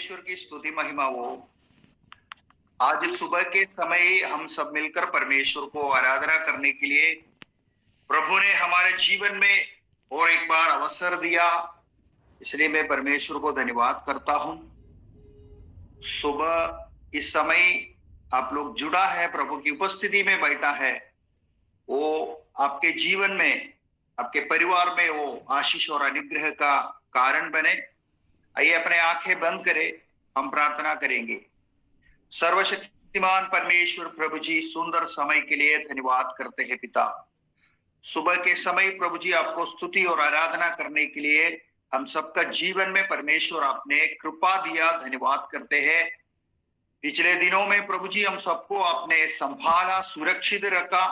परमेश्वर की स्तुति महिमा हो। आज सुबह के समय हम सब मिलकर परमेश्वर को आराधना करने के लिए प्रभु ने हमारे जीवन में और एक बार अवसर दिया, इसलिए मैं परमेश्वर को धन्यवाद करता हूं। सुबह इस समय आप लोग जुड़ा है, प्रभु की उपस्थिति में बैठा है, वो आपके जीवन में, आपके परिवार में वो आशीष और अनुग्रह का कारण बने। आइए अपने आंखें बंद करें, हम प्रार्थना करेंगे। सर्वशक्तिमान परमेश्वर प्रभु जी, सुंदर समय के लिए धन्यवाद करते हैं पिता। सुबह के समय प्रभु जी आपको स्तुति और आराधना करने के लिए हम सबका जीवन में परमेश्वर आपने कृपा दिया, धन्यवाद करते हैं। पिछले दिनों में प्रभु जी हम सबको आपने संभाला, सुरक्षित रखा।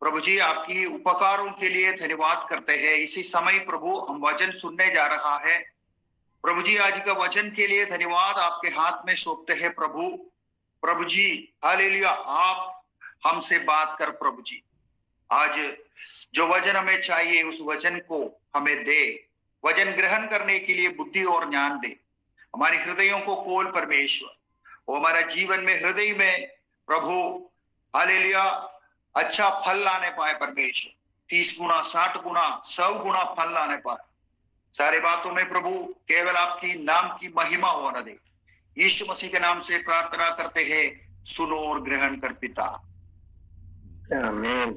प्रभु जी आपकी उपकारों के लिए धन्यवाद करते हैं। इसी समय प्रभु हम वचन सुनने जा रहा है। प्रभु जी आज का वचन के लिए धन्यवाद आपके हाथ में सौंपते हैं प्रभु। प्रभु जी हालेलुया, आप हमसे बात कर प्रभु जी। आज जो वचन हमें चाहिए उस वचन को हमें दे। वचन ग्रहण करने के लिए बुद्धि और ज्ञान दे। हमारे हृदयों को खोल परमेश्वर, वो हमारा जीवन में हृदय में प्रभु हालेलुया अच्छा फल लाने पाए परमेश्वर। 30 गुना, 60 गुना, 100 गुना फल लाने पाए। सारे बातों में प्रभु केवल आपकी नाम की महिमा होने दे। यीशु मसीह के नाम से प्रार्थना करते हैं, सुनो और ग्रहण कर पिता। आमीन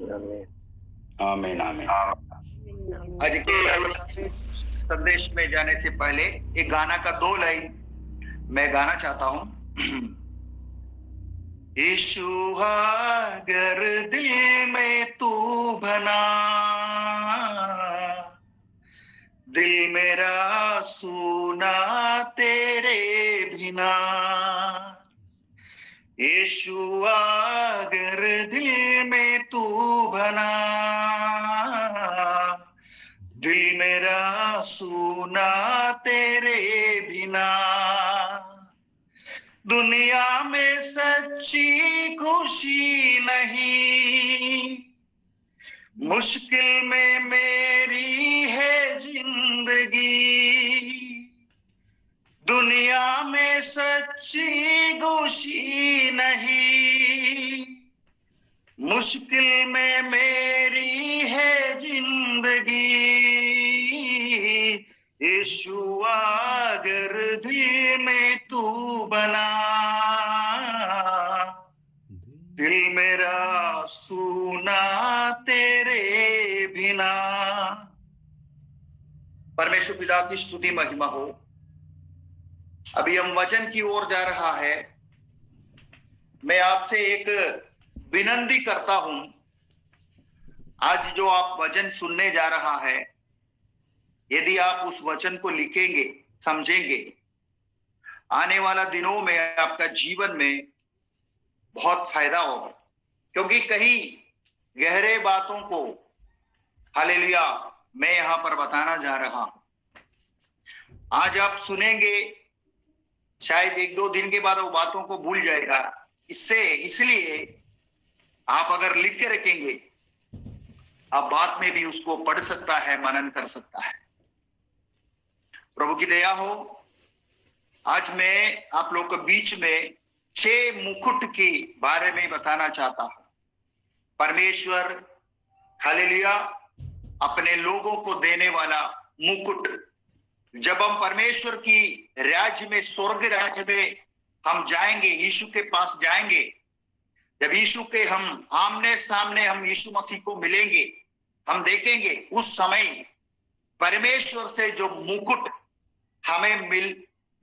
आमीन आमीन आमीन। आज के संदेश में जाने से पहले एक गाना का 2 लाइन मैं गाना चाहता हूं। यीशु अगर दिल में तू बना, दिल मेरा सुना तेरे बिना। यीशु अगर दिल में तू बना, दिल मेरा सुना तेरे बिना। दुनिया में सच्ची खुशी नहीं, मुश्किल में मेरी है जिंदगी। दुनिया में सच्ची खुशी नहीं, मुश्किल में मेरी है जिंदगी। यीशु अगर दिल में तू बना, दिल मेरा सुना तेरे बिना। परमेश्वर पिता की स्तुति महिमा हो। अभी हम वचन की ओर जा रहा है। मैं आपसे एक विनती करता हूं, आज जो आप वचन सुनने जा रहा है, यदि आप उस वचन को लिखेंगे, समझेंगे, आने वाला दिनों में आपका जीवन में बहुत फायदा होगा। क्योंकि कहीं गहरे बातों को हालेलुया मैं यहां पर बताना जा रहा हूं। आज आप सुनेंगे, शायद 1-2 दिन के बाद वो बातों को भूल जाएगा। इसलिए आप अगर लिख के रखेंगे, आप बाद में भी उसको पढ़ सकता है, मनन कर सकता है। प्रभु की दया हो। आज मैं आप लोग के बीच में 6 मुकुट के बारे में बताना चाहता हूं। परमेश्वर हालेलुया अपने लोगों को देने वाला मुकुट। जब हम परमेश्वर की राज्य में, स्वर्ग राज्य में हम जाएंगे, यीशु के पास जाएंगे, जब यीशु के हम आमने सामने हम यीशु मसीह को मिलेंगे, हम देखेंगे उस समय परमेश्वर से जो मुकुट हमें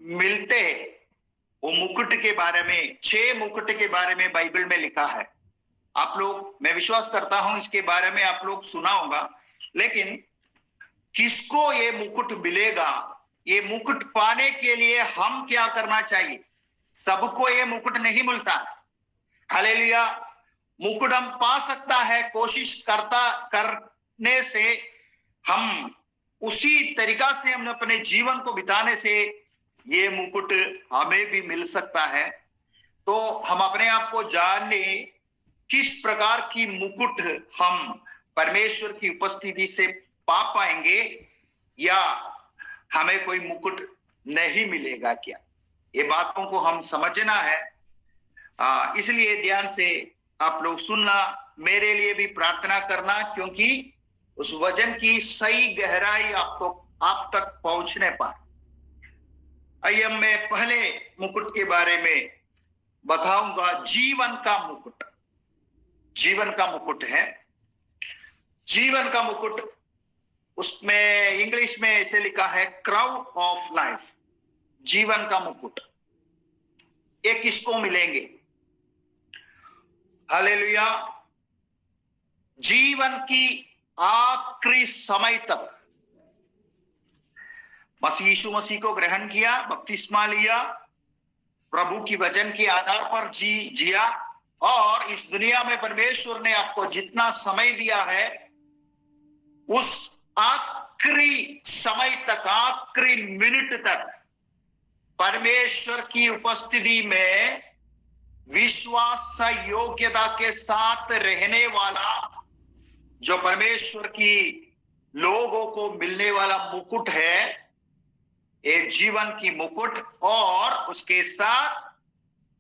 मिलते हैं, वो मुकुट के बारे में, 6 मुकुट के बारे में बाइबल में लिखा है। आप लोग, मैं विश्वास करता हूं इसके बारे में आप लोग सुना होगा, लेकिन किसको ये मुकुट मिलेगा, ये मुकुट पाने के लिए हम क्या करना चाहिए? सबको ये मुकुट नहीं मिलता। हालेलुया, मुकुट हम पा सकता है कोशिश करने से। हम उसी तरीका से हम अपने जीवन को बिताने से ये मुकुट हमें भी मिल सकता है। तो हम अपने आप को जाने किस प्रकार की मुकुट हम परमेश्वर की उपस्थिति से पा पाएंगे, या हमें कोई मुकुट नहीं मिलेगा क्या? ये बातों को हम समझना है। इसलिए ध्यान से आप लोग सुनना, मेरे लिए भी प्रार्थना करना, क्योंकि उस वचन की सही गहराई आप तक पहुंचने पर। आइए मैं पहले मुकुट के बारे में बताऊंगा। जीवन का मुकुट, जीवन का मुकुट है। जीवन का मुकुट, उसमें इंग्लिश में ऐसे लिखा है क्राउन ऑफ लाइफ। जीवन का मुकुट ये किसको मिलेंगे? हालेलुया। जीवन की आखिरी समय तक यीशु मसीह को ग्रहण किया, बपतिस्मा लिया, प्रभु की वचन के आधार पर जिया, और इस दुनिया में परमेश्वर ने आपको जितना समय दिया है, उस आखिरी समय तक, आखिरी मिनट तक परमेश्वर की उपस्थिति में विश्वास योग्यता के साथ रहने वाला, जो परमेश्वर की लोगों को मिलने वाला मुकुट है, ये जीवन की मुकुट। और उसके साथ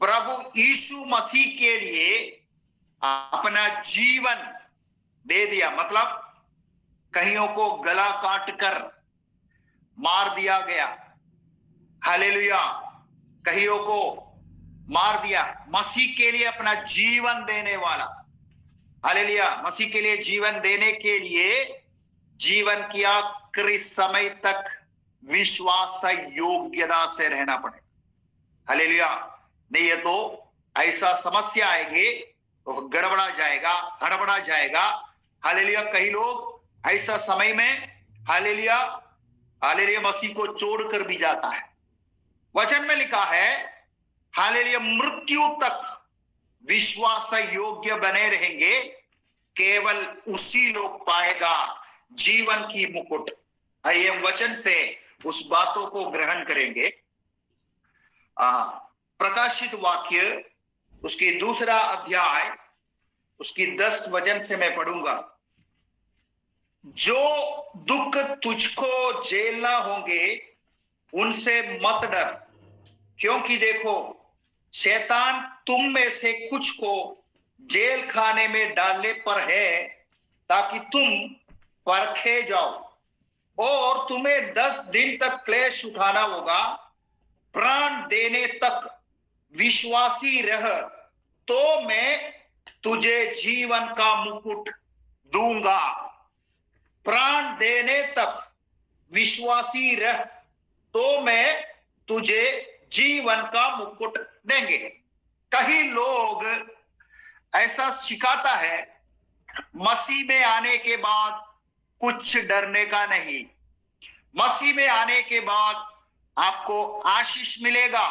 प्रभु यीशु मसीह के लिए अपना जीवन दे दिया, मतलब कईयों को गला काट कर मार दिया गया। हालेलुया। कईयों को मार दिया, मसीह के लिए अपना जीवन देने वाला। हालेलुया। मसीह के लिए जीवन देने के लिए जीवन की आखिरी समय तक विश्वास योग्यता से रहना पड़ेगा। हालेलुया। नहीं है तो ऐसा समस्या आएगी तो गड़बड़ा जाएगा, हड़बड़ा जाएगा। हालेलुया। कई लोग ऐसा समय में हालेलुया हालेलुया मसीह को छोड़कर भी जाता है। वचन में लिखा है हालेलुया मृत्यु तक विश्वास योग्य बने रहेंगे, केवल उसी लोग पाएगा जीवन की मुकुट। आइए हम वचन से उस बातों को ग्रहण करेंगे। प्रकाशित वाक्य उसकी 2 अध्याय उसकी 10 वचन से मैं पढ़ूंगा। जो दुख तुझको झेलना होंगे उनसे मत डर, क्योंकि देखो शैतान तुम में से कुछ को जेल खाने में डालने पर है, ताकि तुम परखे जाओ, और तुम्हें 10 दिन तक क्लेश उठाना होगा। प्राण देने तक विश्वासी रह, तो मैं तुझे जीवन का मुकुट दूंगा। प्राण देने तक विश्वासी रह, तो मैं तुझे जीवन का मुकुट देंगे। कई लोग ऐसा सिखाता है, मसीह में आने के बाद कुछ डरने का नहीं, मसीह में आने के बाद आपको आशीष मिलेगा,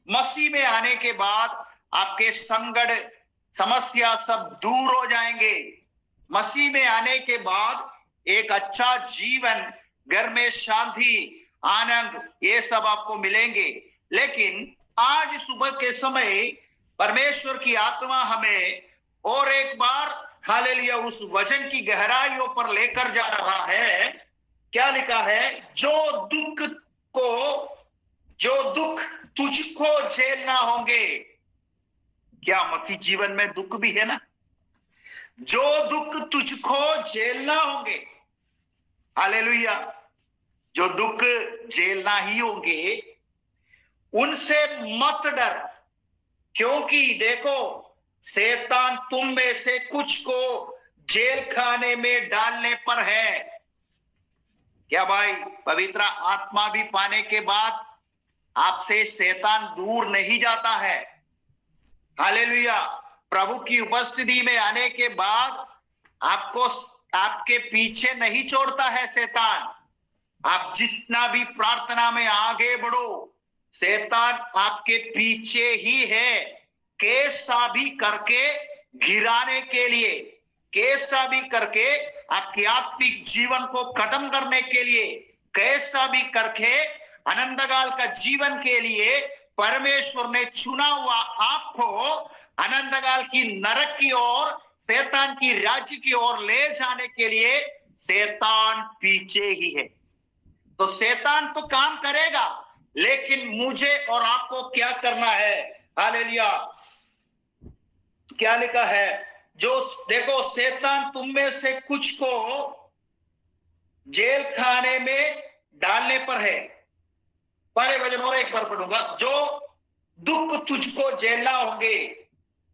मसीह में आने के बाद आपके संकट समस्या सब दूर हो जाएंगे, मसीह में आने के बाद एक अच्छा जीवन, घर में शांति, आनंद, ये सब आपको मिलेंगे। लेकिन आज सुबह के समय परमेश्वर की आत्मा हमें और एक बार हालेलुया उस वचन की गहराइयों पर लेकर जा रहा है। क्या लिखा है? जो दुख तुझको झेलना होंगे। क्या मसीह जीवन में दुख भी है ना? जो दुख तुझको झेलना होंगे, हालेलुया, जो दुख झेलना ही होंगे, उनसे मत डर, क्योंकि देखो शैतान तुम में से कुछ को जेल खाने में डालने पर है। क्या भाई, पवित्र आत्मा भी पाने के बाद आपसे शैतान दूर नहीं जाता है। हालेलुया। प्रभु की उपस्थिति में आने के बाद आपको आपके पीछे नहीं छोड़ता है शैतान। आप जितना भी प्रार्थना में आगे बढ़ो, शैतान आपके पीछे ही है, कैसा भी करके गिराने के लिए, कैसा भी करके आपकी आत्मिक जीवन को खत्म करने के लिए, कैसा भी करके अनंतकाल का जीवन के लिए परमेश्वर ने चुना हुआ आपको अनंतकाल की नरक की ओर, शैतान की राज्य की ओर ले जाने के लिए शैतान पीछे ही है। तो शैतान तो काम करेगा, लेकिन मुझे और आपको क्या करना है? हालेलुया। क्या लिखा है? जो देखो, शैतान तुम में से कुछ को जेल खाने में डालने पर है। पहले वचन और एक बार पढ़ूंगा। जो दुख तुझको झेलना होंगे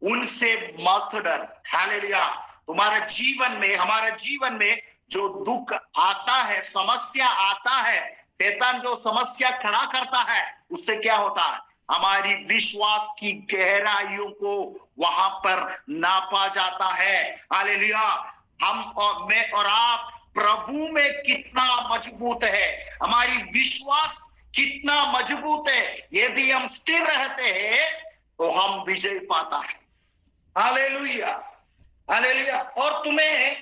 उनसे मत डर। हालेलुया। तुम्हारा जीवन में, हमारा जीवन में जो दुख आता है, समस्या आता है, शैतान जो समस्या खड़ा करता है, उससे क्या होता है? हमारी विश्वास की गहराइयों को वहां पर नापा जाता है। हालेलुया। हम और मैं और आप प्रभु में कितना मजबूत है, हमारी विश्वास कितना मजबूत है, यदि हम स्थिर रहते हैं तो हम विजय पाता है। Hallelujah, hallelujah. और तुम्हें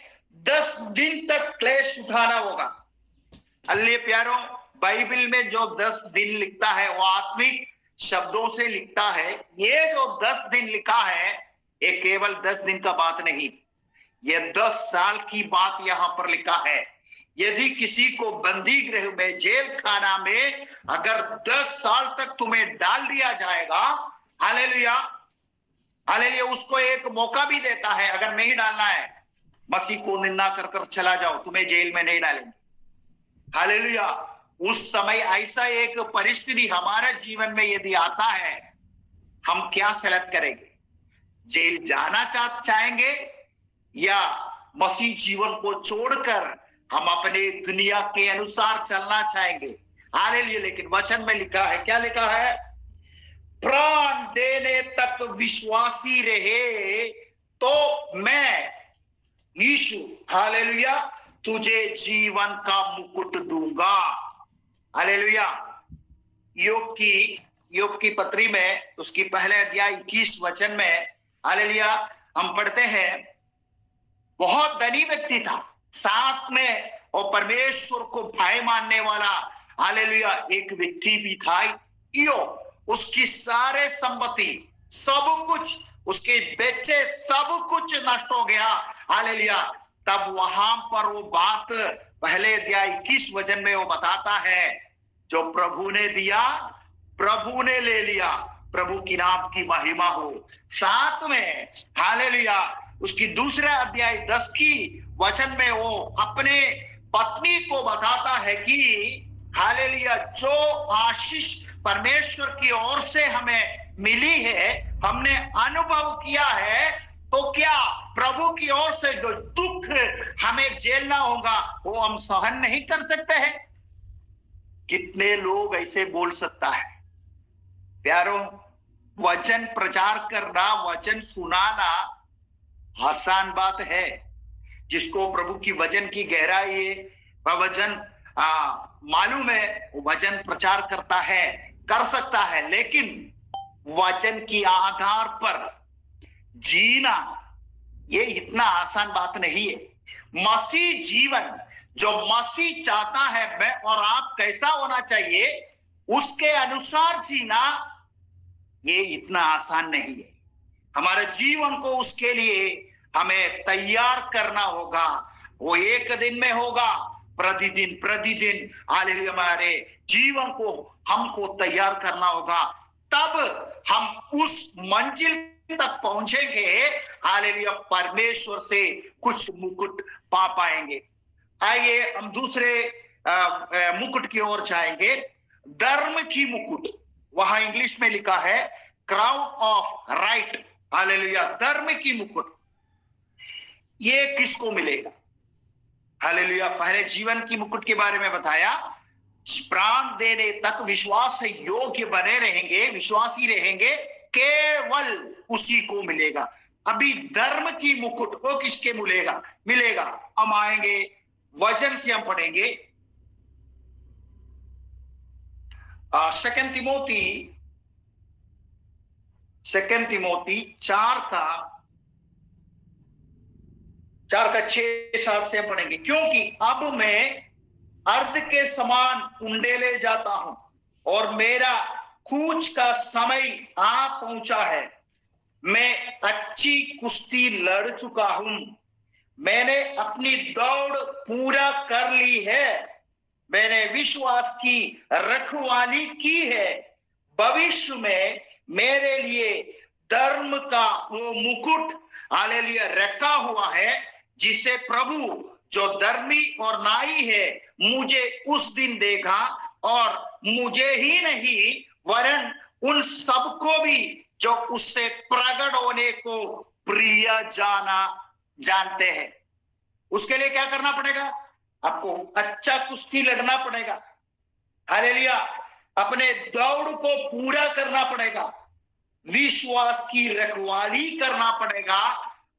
10 दिन तक क्लेश उठाना होगा। अल्ले प्यारों, बाइबल में जो 10 दिन लिखता है वो आत्मिक शब्दों से लिखता है। ये जो 10 दिन लिखा है, ये केवल 10 दिन का बात नहीं, ये 10 साल की बात यहां पर लिखा है। यदि किसी को बंदी गृह में, जेल खाना में अगर 10 साल तक तुम्हें डाल दिया जाएगा, हालेलुया, हालेलुया, उसको एक मौका भी देता है। अगर नहीं डालना है, मसीह को निंदा कर कर चला जाओ, तुम्हें जेल में नहीं डालेंगे। हालेलुया। उस समय ऐसा एक परिस्थिति हमारे जीवन में यदि आता है, हम क्या सेलेक्ट करेंगे? जेल जाना चाहेंगे या मसीह जीवन को छोड़कर हम अपने दुनिया के अनुसार चलना चाहेंगे? हालेलुया। लेकिन वचन में लिखा है, क्या लिखा है? प्राण देने तक विश्वासी रहे तो मैं यीशु, हालेलुया, तुझे जीवन का मुकुट दूंगा। हालेलुया। योग की पत्री में उसकी पहले अध्याय 21 वचन में, हालेलुया, हम पढ़ते हैं, बहुत धनी व्यक्ति था, साथ में और परमेश्वर को भाई मानने वाला, हालेलुया, एक व्यक्ति भी था ईयोब। उसकी सारे संपत्ति, सब कुछ, उसके बेचे सब कुछ नष्ट हो गया। हालेलुया। तब वहां पर वो बात पहले अध्याय 21 वचन में वो बताता है, जो प्रभु ने दिया प्रभु ने ले लिया, प्रभु की नाम की महिमा हो। साथ में, हालेलुया, उसकी दूसरा अध्याय 10 की वचन में वो अपने पत्नी को बताता है कि हालेलुया, जो आशीष परमेश्वर की ओर से हमें मिली है, हमने अनुभव किया है, तो क्या प्रभु की ओर से जो दुख हमें झेलना होगा वो हम सहन नहीं कर सकते हैं? कितने लोग ऐसे बोल सकता है? प्यारों, वचन प्रचार करना, वचन सुनाना आसान बात है। जिसको प्रभु की वचन की गहराई है, वचन मालूम है, वचन प्रचार करता है, कर सकता है। लेकिन वचन की आधार पर जीना ये इतना आसान बात नहीं है। मसीह जीवन जो मसीह चाहता है मैं और आप कैसा होना चाहिए, उसके अनुसार जीना ये इतना आसान नहीं है। हमारे जीवन को उसके लिए हमें तैयार करना होगा। वो एक दिन में होगा, प्रतिदिन हालेलुया, हमारे जीवन को हमको तैयार करना होगा, तब हम उस मंजिल तक पहुंचेंगे। हालेलुया, परमेश्वर से कुछ मुकुट पा पाएंगे। आइए हम दूसरे मुकुट की ओर जाएंगे। धर्म की मुकुट, वहां इंग्लिश में लिखा है क्राउन ऑफ राइट। हालेलुया, धर्म की मुकुट ये किसको मिलेगा? हालेलुया, पहले जीवन की मुकुट के बारे में बताया, प्राण देने तक विश्वास से योग्य बने रहेंगे, विश्वासी रहेंगे, केवल उसी को मिलेगा। अभी धर्म की मुकुट वो किसके मिलेगा? हम आएंगे, वचन से हम पढ़ेंगे। 2 तिमोथी 4 का 6-7 से पढ़ेंगे। क्योंकि अब मैं अर्ध के समान उंडेले जाता हूं और मेरा कूच का समय आ पहुंचा है। मैं अच्छी कुश्ती लड़ चुका हूं, मैंने अपनी दौड़ पूरा कर ली है, मैंने विश्वास की रखवाली की है, भविष्य में मेरे लिए धर्म का वो मुकुट हालेलुया रखा हुआ है, जिसे प्रभु जो धर्मी और न्यायी है मुझे उस दिन देगा, और मुझे ही नहीं वरन उन सबको भी जो उससे प्रकट होने को प्रिय जानते हैं। उसके लिए क्या करना पड़ेगा? आपको अच्छा कुश्ती लड़ना पड़ेगा, हालेलुया, अपने दौड़ को पूरा करना पड़ेगा, विश्वास की रखवाली करना पड़ेगा,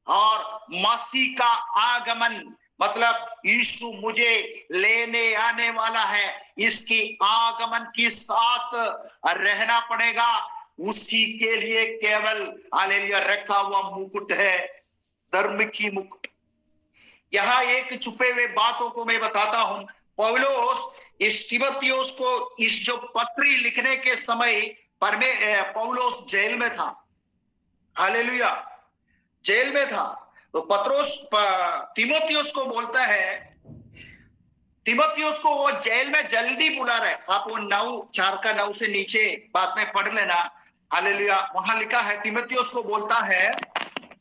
और मसीह का आगमन मतलब यीशु मुझे लेने आने वाला है, इसकी आगमन के साथ रहना पड़ेगा। उसी के लिए केवल हालेलुया रखा हुआ मुकुट है, धर्म की मुकुट। यहाँ एक छुपे हुए बातों को मैं बताता हूं। पौलुस इस तीमुथियुस को इस जो पत्री लिखने के समय पौलुस जेल में था, हालेलुया, जेल में था। तो पत्रोस तीमुथियुस को बोलता है, तीमुथियुस को वो जेल में जल्दी बुला रहे। आप वो 9:4 से नीचे बाद में पढ़ लेना, हालेलुया। वहां लिखा है, तीमुथियुस को बोलता है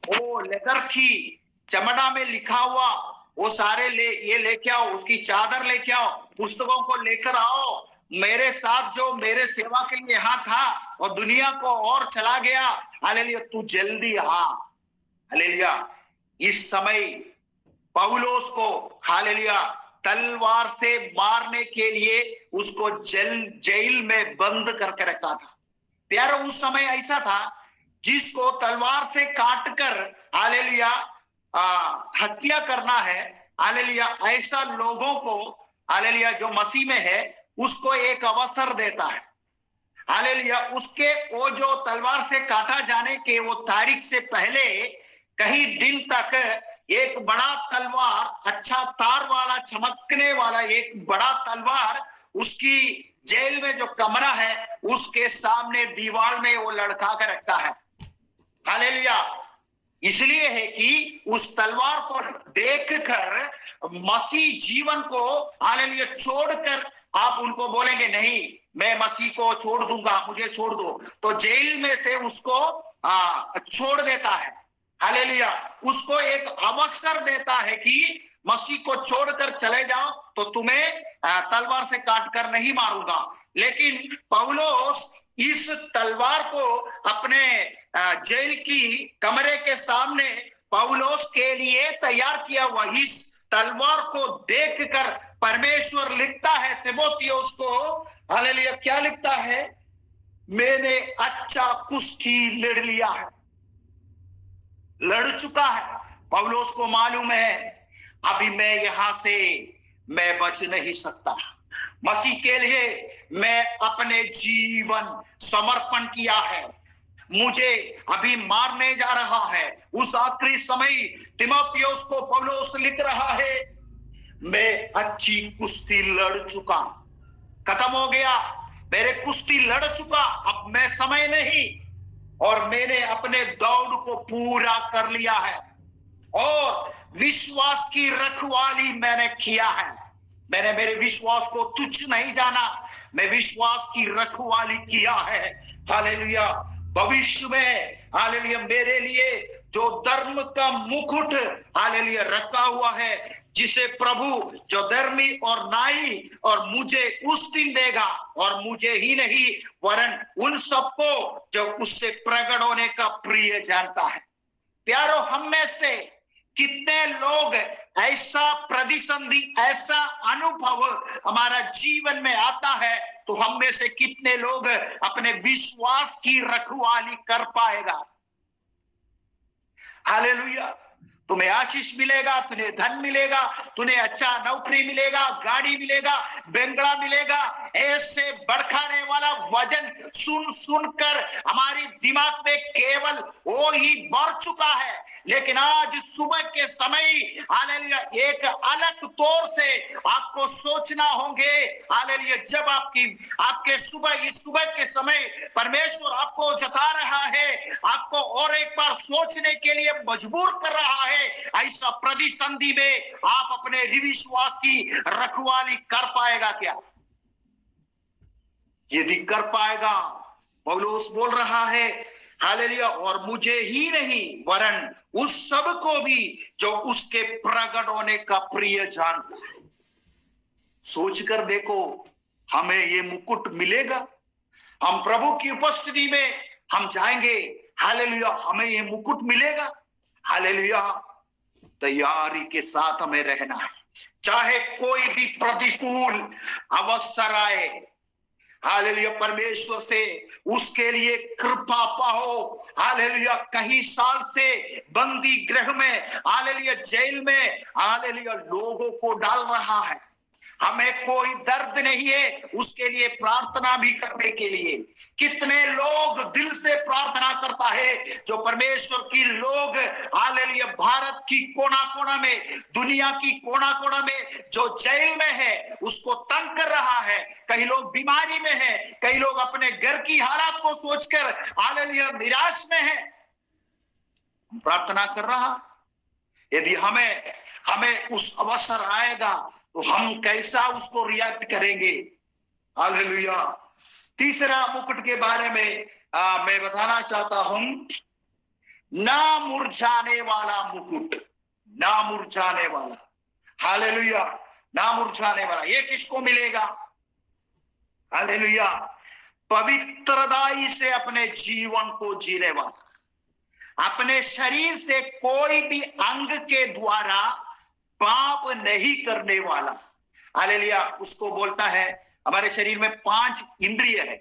वो लेदर की चमड़ा में लिखा हुआ वो सारे ये लेके आओ, उसकी चादर लेके आओ, पुस्तकों को लेकर आओ, मेरे साथ जो मेरे सेवा के लिए यहाँ था और दुनिया को और चला गया, हालेलुया, तू जल्दी आ, हालेलुया। इस समय पौलुस को हालेलुया तलवार से मारने के लिए उसको जेल में बंद करके रखा था। प्यारो, उस समय ऐसा था जिसको तलवार से काटकर हालेलुया हत्या करना है, हालेलुया, ऐसा लोगों को हालेलुया जो मसीह में है उसको एक अवसर देता है, हालेलुया। उसके वो जो तलवार से काटा जाने के वो तारीख से पहले कई दिन तक एक बड़ा तलवार, अच्छा तार वाला चमकने वाला एक बड़ा तलवार उसकी जेल में जो कमरा है उसके सामने दीवार में वो लटका कर रखता है, हालेलुया। इसलिए है कि उस तलवार को देखकर मसीह जीवन को हालेलुया छोड़कर आप उनको बोलेंगे नहीं मैं मसीह को छोड़ दूंगा, मुझे छोड़ दो, तो जेल में से उसको छोड़ देता है, हालेलुया। उसको एक अवसर देता है कि मसीह को छोड़कर चले जाओ तो तुम्हें तलवार से काट कर नहीं मारूंगा। लेकिन पौलुस इस तलवार को अपने जेल की कमरे के सामने पौलुस के लिए तैयार किया हुआ इस तलवार को देखकर परमेश्वर लिखता है तीमुथियुस को, हालेलुया, क्या लिखता है? मैंने अच्छा कुश्ती लड़ लिया है, लड़ चुका है। पौलुस को मालूम है अभी मैं यहां से मैं बच नहीं सकता, मसीह के लिए मैं अपने जीवन समर्पण किया है, मुझे अभी मारने जा रहा है। उस आखिरी समय तीमुथियुस को पौलुस लिख रहा है, मैं अच्छी कुश्ती लड़ चुका, खत्म हो गया, मेरे कुश्ती लड़ चुका, अब मैं समय नहीं, और मैंने अपने दौड़ को पूरा कर लिया है, और विश्वास की रखवाली मैंने किया है। मैंने मेरे विश्वास को तुच्छ नहीं जाना, मैं विश्वास की रखवाली किया है, हालेलुया। भविष्य में हालेलुया मेरे लिए जो धर्म का मुकुट हालेलुया रखा हुआ है, जिसे प्रभु जो धर्मी और न्यायी और मुझे उस दिन देगा, और मुझे ही नहीं वरन उन सबको जो उससे प्रकट होने का प्रिय जानता है। प्यारो, हम में से कितने लोग ऐसा प्रतिसंधि, ऐसा अनुभव हमारा जीवन में आता है, तो हम में से कितने लोग अपने विश्वास की रखवाली कर पाएगा? हालेलुया। तुम्हें आशीष मिलेगा, तुम्हें धन मिलेगा, तुम्हें अच्छा नौकरी मिलेगा, गाड़ी मिलेगा, बंगला मिलेगा, ऐसे भड़काने वाला वजन सुन सुनकर हमारी दिमाग में केवल वो ही भर चुका है, लेकिन आज सुबह के समय हालेलुया एक अलग तौर से आपको सोचना होंगे। हालेलुया, जब आपके इस सुबह के समय परमेश्वर आपको जता रहा है, आपको और एक बार सोचने के लिए मजबूर कर रहा है, ऐसा प्रतिसंधि में आप अपने विश्वास की रखवाली कर पाएगा क्या? यदि कर पाएगा, पौलुस बोल रहा है हालेलुया, और मुझे ही नहीं वरन उस सब को भी जो उसके प्रकट होने का प्रिय जानता है। सोच कर देखो, हमें ये मुकुट मिलेगा? हम प्रभु की उपस्थिति में हम जाएंगे, हालेलुया, हमें ये मुकुट मिलेगा? हालेलुया, तैयारी के साथ हमें रहना है, चाहे कोई भी प्रतिकूल अवसर आए। हालेलुया, परमेश्वर से उसके लिए कृपा पाओ। हालेलुया, कई साल से बंदी गृह में, हालेलुया, जेल में, हालेलुया, लोगों को डाल रहा है, हमें कोई दर्द नहीं है उसके लिए प्रार्थना भी करने के लिए। कितने लोग दिल से प्रार्थना करता है, जो परमेश्वर की लोग हालेलुया भारत की कोना कोना में, दुनिया की कोना कोना में जो जेल में है उसको तंग कर रहा है। कई लोग बीमारी में है, कई लोग अपने घर की हालात को सोचकर हालेलुया निराश में है। प्रार्थना कर रहा, यदि हमें उस अवसर आएगा तो हम कैसा उसको रिएक्ट करेंगे? हालेलुया। तीसरा मुकुट के बारे में मैं बताना चाहता हूं, ना मुरझाने वाला मुकुट, ना मुरझाने वाला। हालेलुया, ना मुरझाने वाला। ये किसको मिलेगा? हालेलुया, पवित्रताई से अपने जीवन को जीने वाला, अपने शरीर से कोई भी अंग के द्वारा पाप नहीं करने वाला। हालेलुया, उसको बोलता है, हमारे शरीर में 5 इंद्रिय है।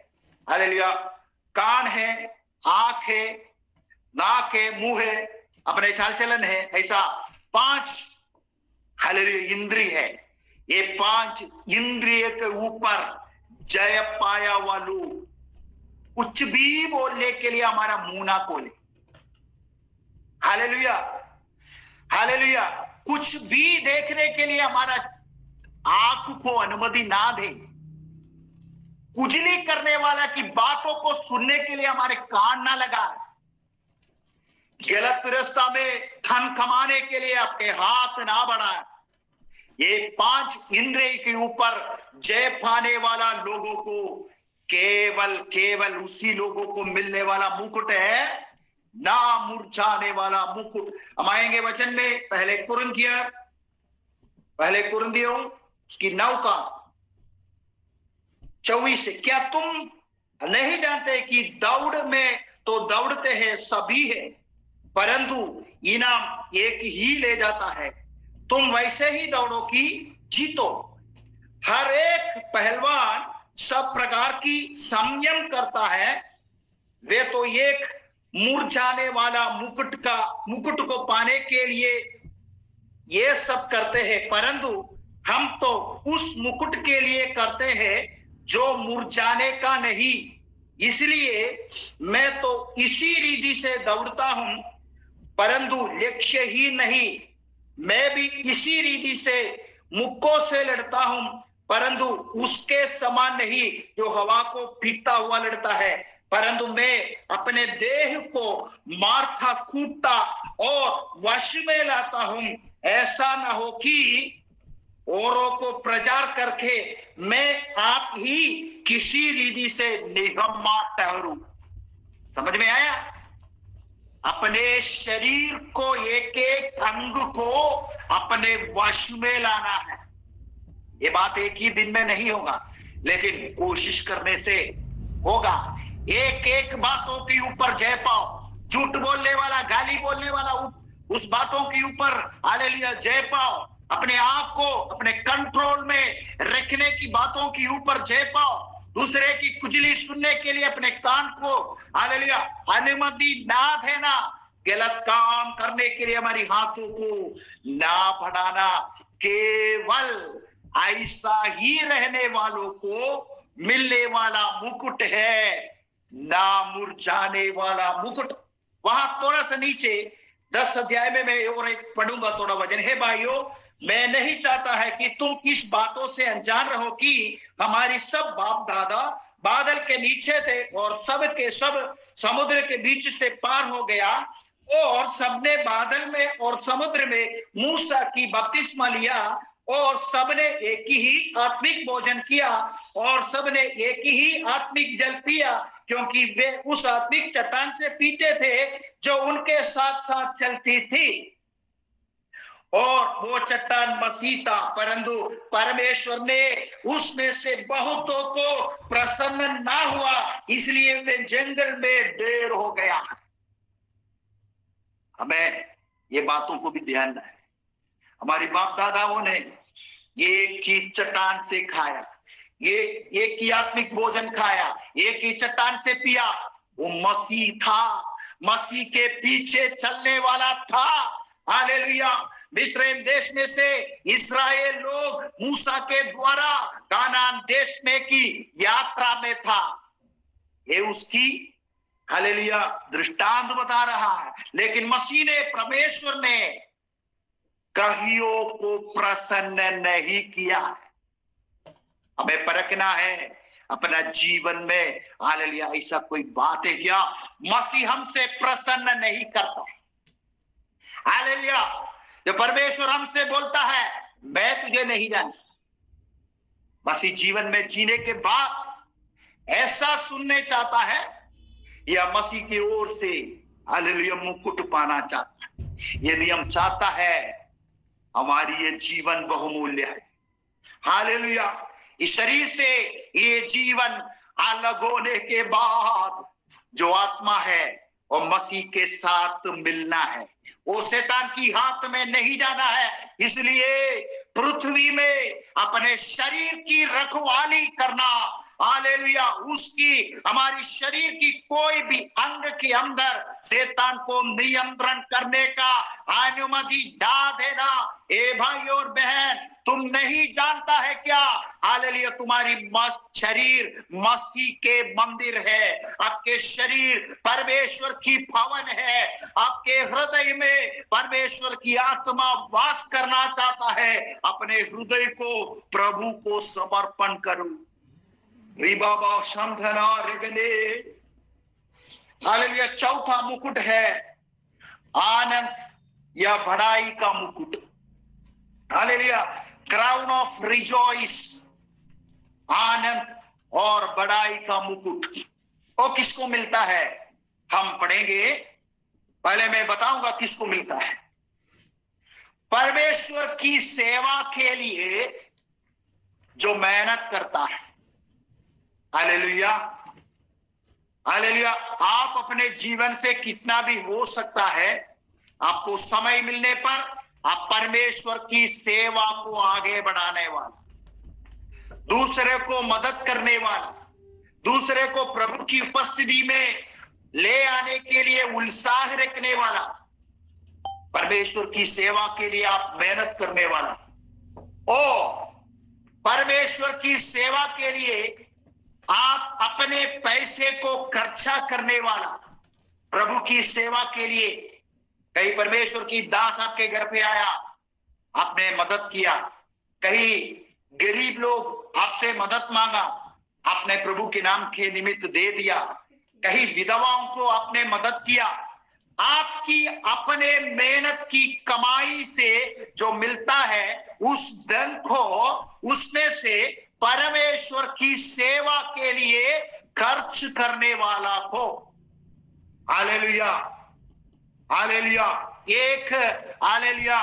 हालेलुया, कान है, आंख है, नाक है, मुंह है, अपने चाल चलन है, ऐसा 5 हालेलुया इंद्रिय है। ये 5 इंद्रिय के ऊपर जय पाया हुआ लोग कुछ भी बोलने के लिए हमारा मुंह ना खोले। हालेलुया, हालेलुया, कुछ भी देखने के लिए हमारा आंख को अनुमति ना दे। उजली करने वाला की बातों को सुनने के लिए हमारे कान ना लगा। गलत रास्ता में धन कमाने के लिए अपने हाथ ना बढ़ाए। ये 5 इंद्रिय के ऊपर जय पाने वाला लोगों को केवल उसी लोगों को मिलने वाला मुकुट है, ना मुरझाने वाला मुकुट। हम आएंगे वचन में, पहले कुरिन्थियों उसकी 9 का 24 से, क्या तुम नहीं जानते कि दौड़ में तो दौड़ते हैं सभी है, परंतु इनाम एक ही ले जाता है। तुम वैसे ही दौड़ो कि जीतो। हर एक पहलवान सब प्रकार की संयम करता है। वे तो एक मुरझाने वाला मुकुट को पाने के लिए ये सब करते हैं, परंतु हम तो उस मुकुट के लिए करते हैं जो मुरझाने का नहीं। इसलिए मैं तो इसी रीति से दौड़ता हूं, परंतु लक्ष्य ही नहीं। मैं भी इसी रीति से मुक्कों से लड़ता हूं, परंतु उसके समान नहीं जो हवा को पीटता हुआ लड़ता है, परंतु मैं अपने देह को मारता कूटता और वश में लाता हूं। ऐसा न हो कि औरों को प्रचार करके मैं आप ही किसी रीति से निहम्मा ठहरूं। समझ में आया? अपने शरीर को, एक एक अंग को अपने वश में लाना है। ये बात एक ही दिन में नहीं होगा, लेकिन कोशिश करने से होगा। एक एक बातों के ऊपर जय पाओ। झूठ बोलने वाला, गाली बोलने वाला, उस बातों के ऊपर हालेलुया जय पाओ। अपने आप को अपने कंट्रोल में रखने की बातों के ऊपर जय पाओ। दूसरे की कुचली सुनने के लिए अपने कान को हालेलुया अनुमति ना देना। गलत काम करने के लिए हमारी हाथों को ना बढ़ाना। केवल ऐसा ही रहने वालों को मिलने वाला मुकुट है, ना मुरझाने वाला मुकुट। वहां थोड़ा सा नीचे 10 अध्याय में मैं और एक पढ़ूंगा थोड़ा वचन। हे भाइयों, मैं नहीं चाहता है कि तुम इस बातों से अनजान रहो कि हमारी सब बाप दादा बादल के नीचे थे और सब के सब समुद्र के बीच से पार हो गया, और सबने बादल में और समुद्र में मूसा की बपतिस्मा लिया, और सबने एक ही आत्मिक भोजन किया, और सबने एक ही आत्मिक जल पिया, क्योंकि वे उस आत्मिक चट्टान से पीते थे जो उनके साथ साथ चलती थी। और वो चट्टान मसीह था, परंतु परमेश्वर ने उसमें से बहुतों को प्रसन्न ना हुआ, इसलिए वे जंगल में ढेर हो गया। हमें ये बातों को भी ध्यान रखना है। हमारी बाप दादाओं ने ये एक ही चट्टान से खाया, ये एक ही आत्मिक भोजन खाया, एक ही चट्टान से पिया। वो मसीह था, मसीह के पीछे चलने वाला था। हालेलुया। मिस्र देश में से इस्राएल लोग मूसा के द्वारा कानान देश में की यात्रा में था। ये उसकी हालेलुया दृष्टांत बता रहा है। लेकिन मसीह ने, परमेश्वर ने कहियों को प्रसन्न नहीं किया। हमें परखना है अपना जीवन में, हालेलुया, ऐसा कोई बात है क्या मसीह हमसे प्रसन्न नहीं करता? हालेलुया। जो परमेश्वर हमसे बोलता है मैं तुझे नहीं जानता, मसीह जीवन में जीने के बाद ऐसा सुनने चाहता है, या मसीह की ओर से हालेलुया मुकुट पाना चाहता है। यदि हम चाहता है, हमारी ये जीवन बहुमूल्य है। हालेलुया। इस शरीर से ये जीवन अलग होने के बाद जो आत्मा है और मसीह के साथ मिलना है, वो शैतान की हाथ में नहीं जाना है। इसलिए पृथ्वी में अपने शरीर की रखवाली करना, हालेलुया, उसकी हमारी शरीर की कोई भी अंग के अंदर शैतान को नियंत्रण करने का अनुमति ना देना। ए भाई और बहन, तुम नहीं जानता है क्या, हालेलुया, तुम्हारी शरीर मसीह के मंदिर है। आपके शरीर परमेश्वर की भवन है। आपके हृदय में परमेश्वर की आत्मा वास करना चाहता है। अपने हृदय को प्रभु को समर्पण करो। रिबाबा शंधना रिगले। हालेलुया। चौथा मुकुट है आनंद या बड़ाई का मुकुट। हालेलुया। क्राउन ऑफ रिजॉइस, आनंद और बड़ाई का मुकुट। वो किसको मिलता है हम पढ़ेंगे। पहले मैं बताऊंगा किसको मिलता है। परमेश्वर की सेवा के लिए जो मेहनत करता है। हालेलुया। हालेलुया। आप अपने जीवन से कितना भी हो सकता है, आपको समय मिलने पर आप परमेश्वर की सेवा को आगे बढ़ाने वाला, दूसरे को मदद करने वाला, दूसरे को प्रभु की उपस्थिति में ले आने के लिए उत्साह रखने वाला, परमेश्वर की सेवा के लिए आप मेहनत करने वाला, और परमेश्वर की सेवा के लिए आप अपने पैसे को खर्चा करने वाला, प्रभु की सेवा के लिए। कहीं परमेश्वर की दास आपके घर पे आया, आपने मदद किया। कहीं गरीब लोग आपसे मदद मांगा, आपने प्रभु के नाम के निमित्त दे दिया। कहीं विधवाओं को आपने मदद किया। आपकी अपने मेहनत की कमाई से जो मिलता है, उस धन को, उसमें से परमेश्वर की सेवा के लिए खर्च करने वाला को, हालेलुया, हालेलुया, एक हालेलुया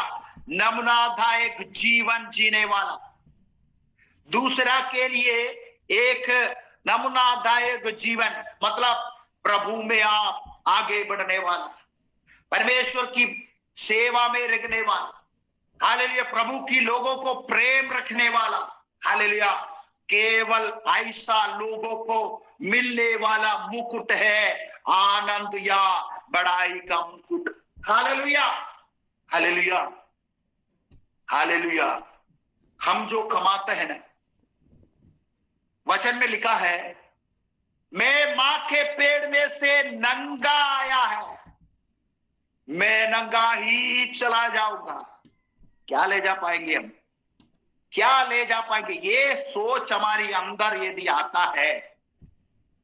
नमूनादायक जीवन जीने वाला, दूसरा के लिए एक नमूनादायक जीवन, मतलब प्रभु में आप आगे बढ़ने वाला, परमेश्वर की सेवा में रखने वाला, हालेलुया, प्रभु की लोगों को प्रेम रखने वाला, हालेलुया। केवल ऐसा लोगों को मिलने वाला मुकुट है आनंद या बड़ाई का मुकुट। Hallelujah, hallelujah, hallelujah. हम जो कमाते हैं ना, वचन में लिखा है, मैं मां के पेड़ में से नंगा आया है। मैं नंगा ही चला जाऊंगा। क्या ले जा पाएंगे हम? क्या ले जा पाएंगे? ये सोच हमारी अंदर यदि आता है,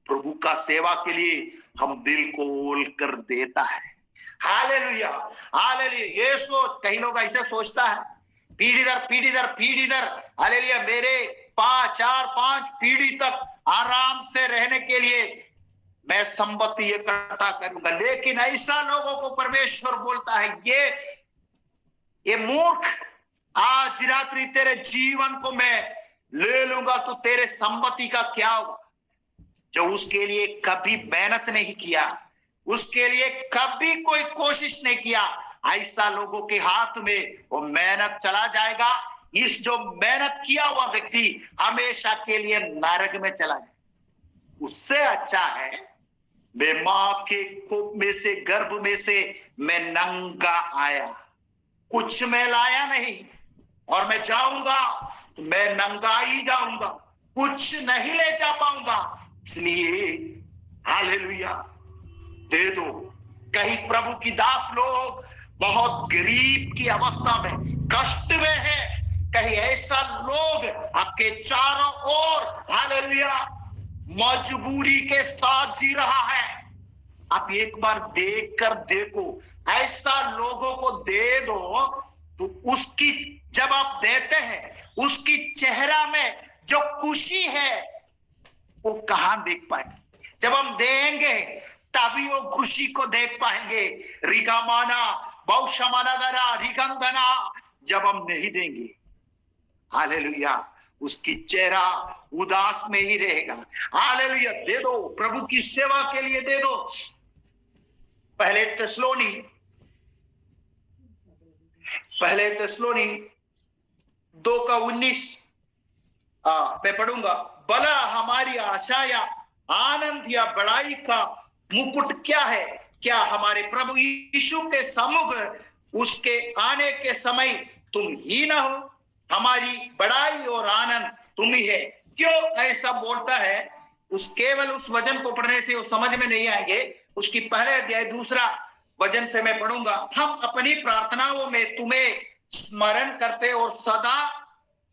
प्रभु का सेवा के लिए हम दिल खोल कर देता है। Hallelujah, hallelujah. ये सोच, कई लोग ऐसे सोचता है, पीढ़ी दर पीढ़ी दर पीढ़ी दर, हालेलुया, मेरे 4-5 पीढ़ी तक आराम से रहने के लिए मैं संपत्ति इकट्ठा करूंगा। लेकिन ऐसा लोगों को परमेश्वर बोलता है, ये मूर्ख, आज रात्रि तेरे जीवन को मैं ले लूंगा तो तेरे संपत्ति का क्या होगा? जो उसके लिए कभी मेहनत नहीं किया, उसके लिए कभी कोई कोशिश नहीं किया, ऐसा लोगों के हाथ में वो मेहनत चला जाएगा। इस जो मेहनत किया हुआ व्यक्ति हमेशा के लिए नरक में चला जाए। उससे अच्छा है मैं मां के कोख में से, गर्भ में से मैं नंगा आया, कुछ मैं लाया नहीं, और मैं जाऊंगा तो मैं नंगा ही जाऊंगा, कुछ नहीं ले जा पाऊंगा। इसलिए हालेलुया, दे दो। कहीं प्रभु की दास लोग बहुत गरीब की अवस्था में, कष्ट में है, कहीं ऐसा लोग आपके चारों ओर हालेलुया मजबूरी के साथ जी रहा है। आप एक बार देख कर देखो, ऐसा लोगों को दे दो तो उसकी, जब आप देते हैं उसकी चेहरा में जो खुशी है वो कहां देख पाएंगे? जब हम देंगे तभी वो खुशी को देख पाएंगे। रिगामाना बहुशमाना दरा रिगंधना, जब हम नहीं देंगे हालेलुया उसकी चेहरा उदास में ही रहेगा। हालेलुया, दे दो, प्रभु की सेवा के लिए दे दो। पहले तेस्सलोनी 2:19 मैं पढ़ूंगा। भला हमारी आशा या आनंद या बड़ाई का मुकुट क्या है? क्या हमारे प्रभु यीशु के सम्मुख उसके आने के समय तुम ही ना हो? हमारी बड़ाई और आनंद तुम ही है। क्यों ऐसा बोलता है? केवल उस वचन को पढ़ने से वो समझ में नहीं आएंगे। उसकी पहले अध्याय 2 वचन से मैं पढ़ूंगा। हम अपनी प्रार्थनाओं में तुम्हें स्मरण करते और सदा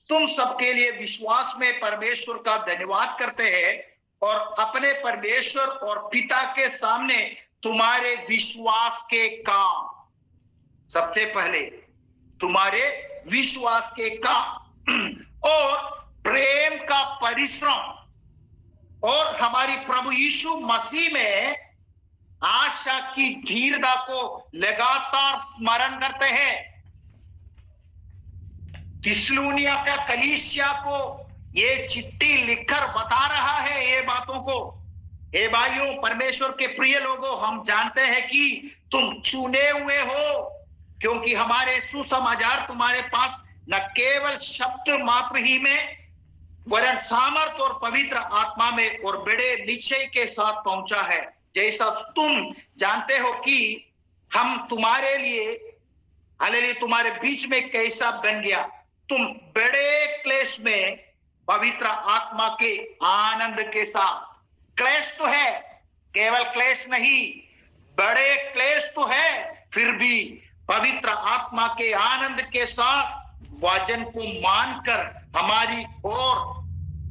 तुम सबके लिए विश्वास में परमेश्वर का धन्यवाद करते हैं, और अपने परमेश्वर और पिता के सामने तुम्हारे विश्वास के काम, सबसे पहले तुम्हारे विश्वास के काम और प्रेम का परिश्रम और हमारी प्रभु यीशु मसीह में आशा की धीरता को लगातार स्मरण करते हैं। थिस्सलुनीया का कलीसिया को ये चिट्ठी लिखकर बता रहा है ये बातों को। हे भाइयों, परमेश्वर के प्रिय लोगों, हम जानते हैं कि तुम चुने हुए हो, क्योंकि हमारे सुसमाचार तुम्हारे पास न केवल शब्द मात्र ही में वरन सामर्थ और पवित्र आत्मा में और बड़े निश्चय के साथ पहुंचा है। जैसा तुम जानते हो कि हम तुम्हारे लिए हालेलुया तुम्हारे बीच में कैसा बन गया। तुम बड़े क्लेश में पवित्र आत्मा के आनंद के साथ, क्लेश तो है, केवल क्लेश नहीं, बड़े क्लेश तो है, फिर भी पवित्र आत्मा के आनंद के साथ वचन को मानकर हमारी ओर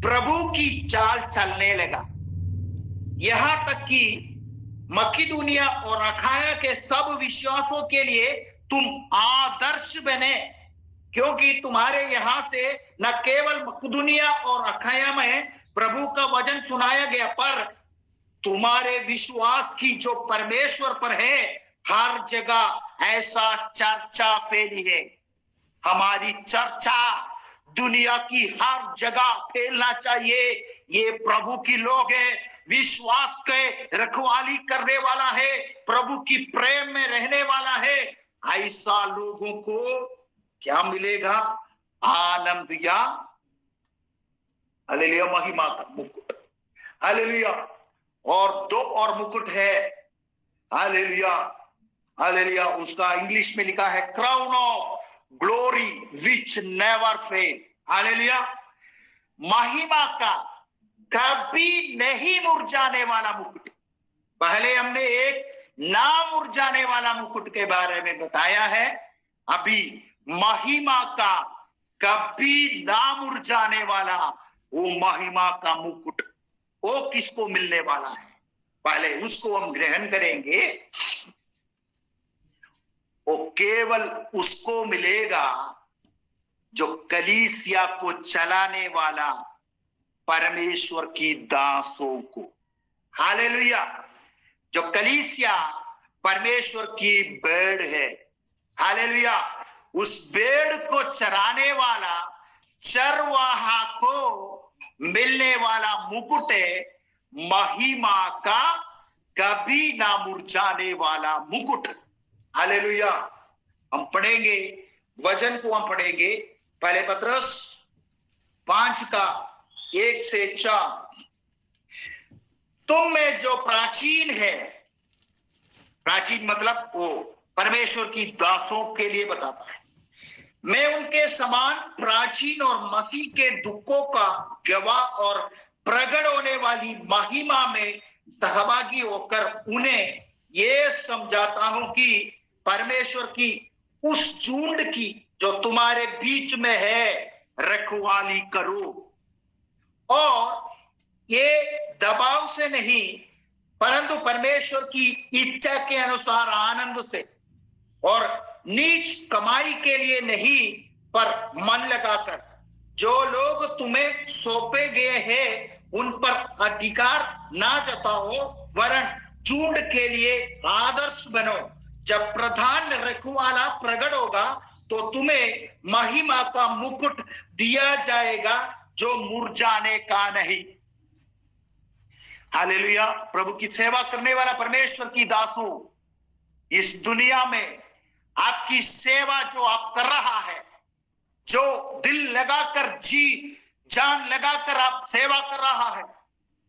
प्रभु की चाल चलने लगा। यहां तक कि मकिदुनिया और अखाया के सब विश्वासों के लिए तुम आदर्श बने, क्योंकि तुम्हारे यहां से न केवल मकिदुनिया और अखाया में प्रभु का वचन सुनाया गया, पर तुम्हारे विश्वास की जो परमेश्वर पर है हर जगह ऐसा चर्चा फैली है। हमारी चर्चा दुनिया की हर जगह फैलना चाहिए। ये प्रभु की लोग है, विश्वास के रखवाली करने वाला है, प्रभु की प्रेम में रहने वाला है। ऐसा लोगों को क्या मिलेगा? आनंद या हालेलुया महिमा का मुकुट। हालेलुया। और 2 और मुकुट है। Hallelujah, hallelujah. उसका इंग्लिश में लिखा है crown of glory which never fail. Hallelujah, महिमा का कभी नहीं मुरझाने वाला मुकुट। पहले हमने एक ना मुरझाने वाला मुकुट के बारे में बताया है। अभी महिमा का कभी ना मुरझाने वाला वो महिमा का मुकुट वो किसको मिलने वाला है, पहले उसको हम ग्रहण करेंगे। वो केवल उसको मिलेगा जो कलीसिया को चलाने वाला परमेश्वर की दासों को। हालेलुया। जो कलीसिया परमेश्वर की भेड़ है, हालेलुया, उस भेड़ को चराने वाला चरवाहा को मिलने वाला मुकुट है महिमा का कभी ना मुरझाने वाला मुकुट। हालेलुया। हम पढ़ेंगे वचन को, हम पढ़ेंगे पहले पत्रस 5:1-4। तुम में जो प्राचीन है, प्राचीन मतलब वो परमेश्वर की दासों के लिए बताता है, मैं उनके समान प्राचीन और मसीह के दुखों का गवाह और प्रकट होने वाली महिमा में सहभागी होकर उन्हें ये समझाता हूं कि परमेश्वर की उस झुंड की जो तुम्हारे बीच में है रखवाली करो, और ये दबाव से नहीं परंतु परमेश्वर की इच्छा के अनुसार आनंद से, और नीच कमाई के लिए नहीं पर मन लगाकर, जो लोग तुम्हें सौंपे गए हैं उन पर अधिकार ना जताओ वरन झुंड के लिए आदर्श बनो। जब प्रधान रखवाला प्रकट होगा तो तुम्हें महिमा का मुकुट दिया जाएगा जो मुरझाने का नहीं। हालेलुया। प्रभु की सेवा करने वाला परमेश्वर की दासों, इस दुनिया में आपकी सेवा जो आप कर रहा है, जो दिल लगाकर जी जान लगाकर आप सेवा कर रहा है,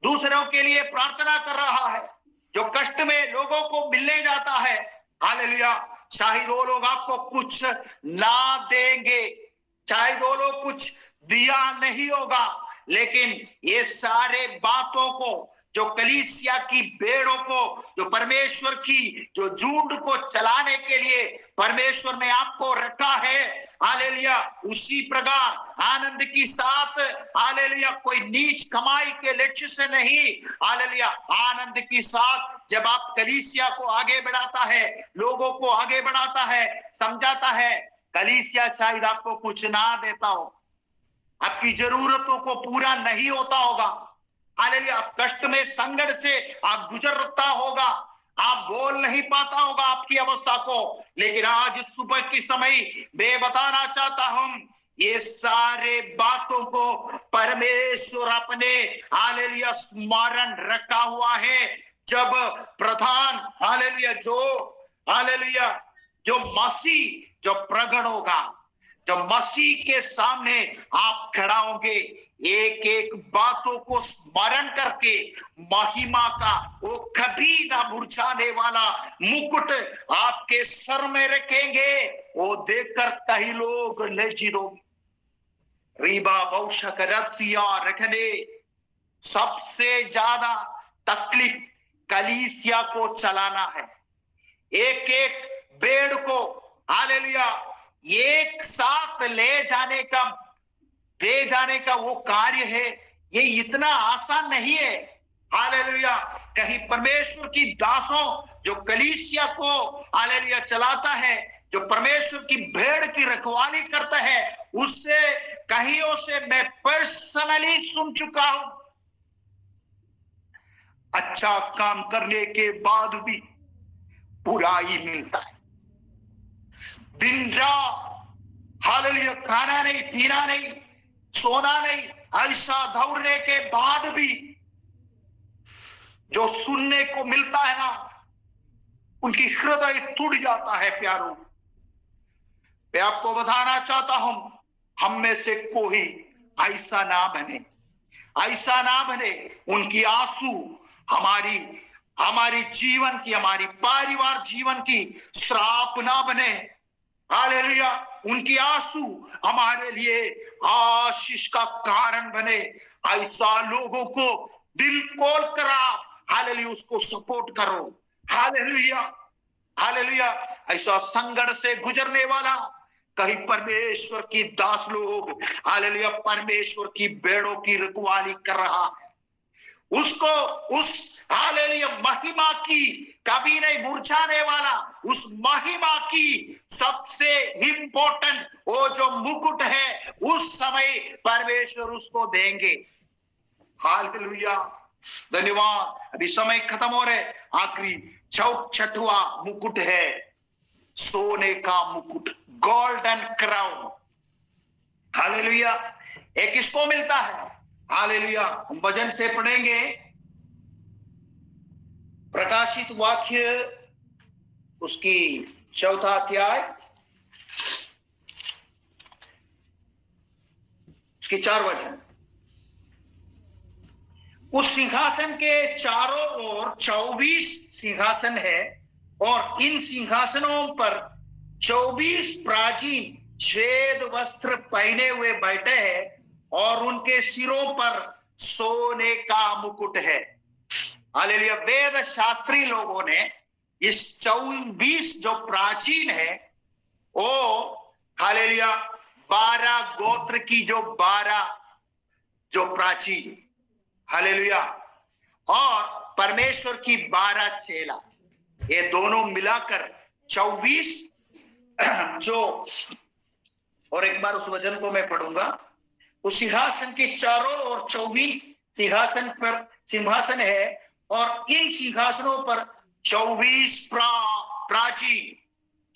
दूसरों के लिए प्रार्थना कर रहा है, जो कष्ट में लोगों को मिलने जाता है, हालेलुया, शायद वो लोग आपको कुछ ना देंगे, शायद वो लोग कुछ दिया नहीं होगा, लेकिन ये सारे बातों को, जो कलीसिया की भेड़ों को, जो परमेश्वर की जो झुंड को चलाने के लिए परमेश्वर ने आपको रखा है, हालेलुया, उसी प्रकार आनंद की साथ, हालेलुया, कोई नीच कमाई के लक्ष्य से नहीं, हालेलुया, आनंद की साथ जब आप कलीसिया को आगे बढ़ाता है, लोगों को आगे बढ़ाता है, समझाता है, कलीसिया शायद आपको कुछ ना देता हो, आपकी जरूरतों को पूरा नहीं होता होगा, हालेलुया, आप कष्ट में संकट से आप गुजरता होगा, आप बोल नहीं पाता होगा आपकी अवस्था को, लेकिन आज सुबह की समय मैं बताना चाहता हूं, ये सारे बातों को परमेश्वर अपने हालेलुया स्मरण रखा हुआ है। जब प्रधान हालेलुया जो मसीह जो प्रकट होगा, जब मसीह के सामने आप खड़ा होंगे, एक एक बातों को स्मरण करके महिमा का वो कभी ना मुरझाने वाला मुकुट आपके सर में रखेंगे, वो देखकर कई लोग लज्जित होंगे। रीबा बहुशक रतिया रखने सबसे ज्यादा तकलीफ कलीसिया को चलाना है। एक एक भेड़ को हालेलुया एक साथ ले जाने का वो कार्य है, ये इतना आसान नहीं है। हालेलुया। कहीं परमेश्वर की दासों जो कलीसिया को हालेलुया चलाता है, जो परमेश्वर की भेड़ की रखवाली करता है, उससे कहीं से मैं पर्सनली सुन चुका हूं, अच्छा काम करने के बाद भी बुराई मिलता है। दिन रात हालेलुया खाना नहीं, पीना नहीं, सोना नहीं, ऐसा दौड़ने के बाद भी जो सुनने को मिलता है ना, उनकी हृदय टूट जाता है। प्यारों, मैं आपको बताना चाहता हूं, हम में से कोई ऐसा ना बने, ऐसा ना बने। उनकी आंसू हमारी जीवन की, हमारी परिवार जीवन की श्राप ना बने। हालेलुया। उनकी आंसू हमारे लिए आशीष का कारण बने। ऐसा लोगों को दिल खोल कर आप हालेलुया उसको सपोर्ट करो, हालेलुया, हालेलुया। ऐसा संकट से गुजरने वाला कहीं परमेश्वर की दास लोग, हालेलुया, परमेश्वर की भेड़ों की रखवाली कर रहा है, उसको उस हालेलुया महिमा की कभी नहीं मुरझाने वाला, उस महिमा की सबसे इंपॉर्टेंट वो जो मुकुट है, उस समय परमेश्वर उसको देंगे। हालेलुया, धन्यवाद। अभी समय खत्म हो रहे, आखिरी छठवा मुकुट है सोने का मुकुट, गोल्डन क्राउन। हालेलुया, एक किसको मिलता है? हालेलुया, हम वचन से पढ़ेंगे प्रकाशित वाक्य उसकी 4वां अध्याय, उसकी 4 वचन। उस सिंहासन के चारों ओर 24 सिंहासन है और इन सिंहासनों पर 24 प्राचीन श्वेत वस्त्र पहने हुए बैठे हैं और उनके सिरों पर सोने का मुकुट है। हालेलुया, वेद शास्त्री लोगों ने इस 24 जो प्राचीन है वो हालेलुया 12 गोत्र की जो 12 जो प्राचीन, हालेलुया, और परमेश्वर की 12 चेला, ये दोनों मिलाकर 24 जो, और एक बार उस वचन को मैं पढ़ूंगा। उस सिंहासन के चारों ओर 24 सिंहासन है और इन सिंहासनों पर 24 प्राचीन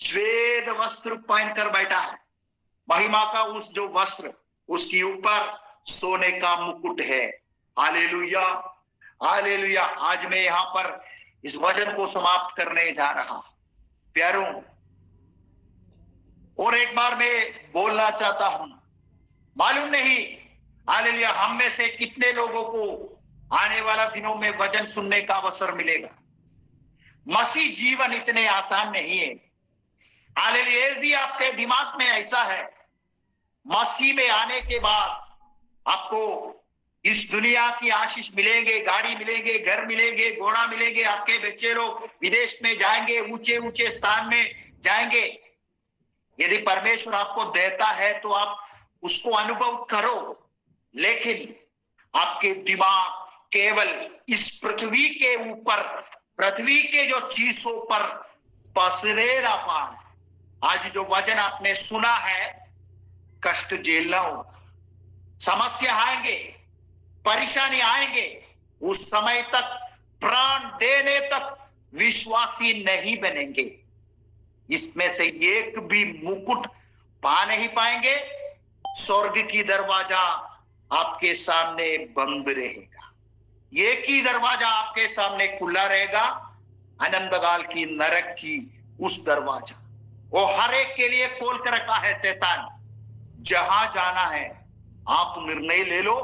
श्वेत वस्त्र पहनकर बैठा है। महिमा का उस जो वस्त्र, उसके ऊपर सोने का मुकुट है। Hallelujah, hallelujah. आज मैं यहां पर इस वचन को समाप्त करने जा रहा प्यारों, और एक बार मैं बोलना चाहता हूं, मालूम नहीं हालेलुया हम में से कितने लोगों को आने वाला दिनों में वचन सुनने का अवसर मिलेगा। मसीह जीवन इतने आसान नहीं है। हालेलुया, यदि आपके दिमाग में ऐसा है मसीह में आने के बाद आपको इस दुनिया की आशीष मिलेंगे, गाड़ी मिलेंगे, घर मिलेंगे, घोड़ा मिलेंगे, आपके बच्चे लोग विदेश में जाएंगे, ऊंचे ऊंचे स्थान में जाएंगे, यदि परमेश्वर आपको देता है तो आप उसको अनुभव करो, लेकिन आपके दिमाग केवल इस पृथ्वी के ऊपर, पृथ्वी के जो चीजों पर पसरे ना पाए। आज जो वचन आपने सुना है, कष्ट झेलना होगा, समस्या आएंगे, परेशानी आएंगे, उस समय तक प्राण देने तक विश्वासी नहीं बनेंगे। इसमें से एक भी मुकुट पा नहीं पाएंगे। स्वर्ग की दरवाजा आपके सामने बंद रहेगा, एक ही दरवाजा आपके सामने खुला रहेगा, अनंतकाल की नरक की उस दरवाजा, वो हर एक के लिए खोल कर रखा है शैतान। जहां जाना है आप निर्णय ले लो,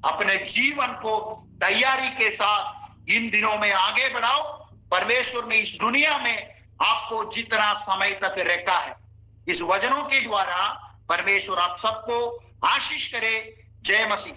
अपने जीवन को तैयारी के साथ इन दिनों में आगे बढ़ाओ। परमेश्वर ने इस दुनिया में आपको जितना समय तक रखा है, इस वचनों के द्वारा परमेश्वर आप सबको आशीष करे। जय मसीह।